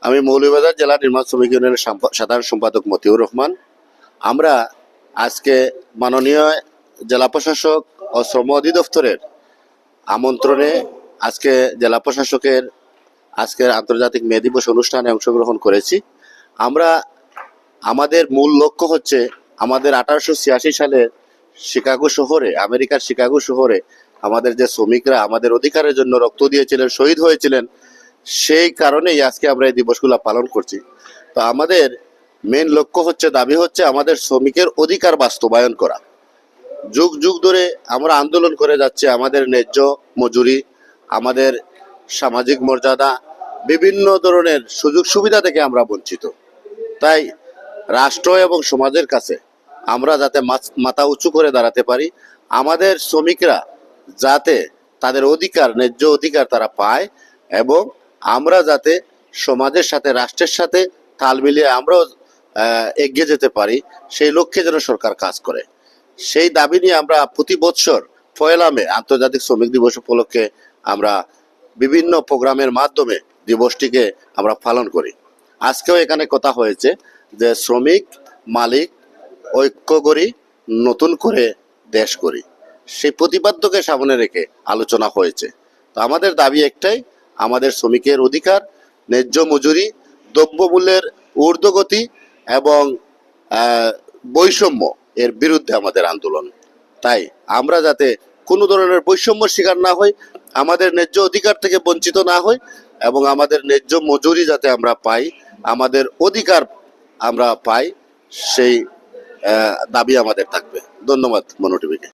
আমি মৌলভীবাজার জেলা নির্মাণ শ্রমিক ইউনিয়নের সাধারণ সম্পাদক মতিউর রহমান। আমরা আজকে মাননীয় জেলা প্রশাসক ও শ্রম অধিদপ্তরের আমন্ত্রণে আজকে জেলা প্রশাসকের আজকের আন্তর্জাতিক মে দিবস অনুষ্ঠানে অংশগ্রহণ করেছি। আমরা আমাদের মূল লক্ষ্য হচ্ছে আমাদের 1886 সালে শিকাগো শহরে, আমেরিকার শিকাগো শহরে আমাদের যে শ্রমিকরা আমাদের অধিকারের জন্য রক্ত দিয়েছিলেন, শহীদ হয়েছিলেন, সেই কারণেই আজকে আমরা এই দিবসগুলো পালন করছি। তো আমাদের মেন লক্ষ্য হচ্ছে, দাবি হচ্ছে আমাদের শ্রমিকের অধিকার বাস্তবায়ন করা। যুগ যুগ ধরে আমরা আন্দোলন করে যাচ্ছি আমাদের ন্যায্য মজুরি, আমাদের সামাজিক মর্যাদা, বিভিন্ন ধরনের সুযোগ সুবিধা থেকে আমরা বঞ্চিত। তাই রাষ্ট্র এবং সমাজের কাছে আমরা যাতে মাথা উঁচু করে দাঁড়াতে পারি, আমাদের শ্রমিকরা যাতে তাদের অধিকার, ন্যায্য অধিকার তারা পায়, এবং আমরা যাতে সমাজের সাথে, রাষ্ট্রের সাথে তাল মিলিয়ে আমরাও এগিয়ে যেতে পারি, সেই লক্ষ্যে যেন সরকার কাজ করে। সেই দাবি নিয়ে আমরা প্রতি বৎসর 1 মে আন্তর্জাতিক শ্রমিক দিবস উপলক্ষে আমরা বিভিন্ন প্রোগ্রামের মাধ্যমে দিবসটিকে আমরা পালন করি। আজকেও এখানে কথা হয়েছে যে শ্রমিক মালিক ঐক্য করি, নতুন করে দেশ করি, সেই প্রতিপাদ্যকে সামনে রেখে আলোচনা হয়েছে। তো আমাদের দাবি একটাই, আমাদের শ্রমিকের অধিকার, ন্যায্য মজুরি, দ্রব্যমূল্যের ঊর্ধ্বগতি এবং বৈষম্য, এর বিরুদ্ধে আমাদের আন্দোলন। তাই আমরা যাতে কোনো ধরনের বৈষম্যের শিকার না হই, আমাদের ন্যায্য অধিকার থেকে বঞ্চিত না হই, এবং আমাদের ন্যায্য মজুরি যাতে আমরা পাই, আমাদের অধিকার আমরা পাই, সেই দাবি আমাদের থাকবে। ধন্যবাদ মনো টিভিকে।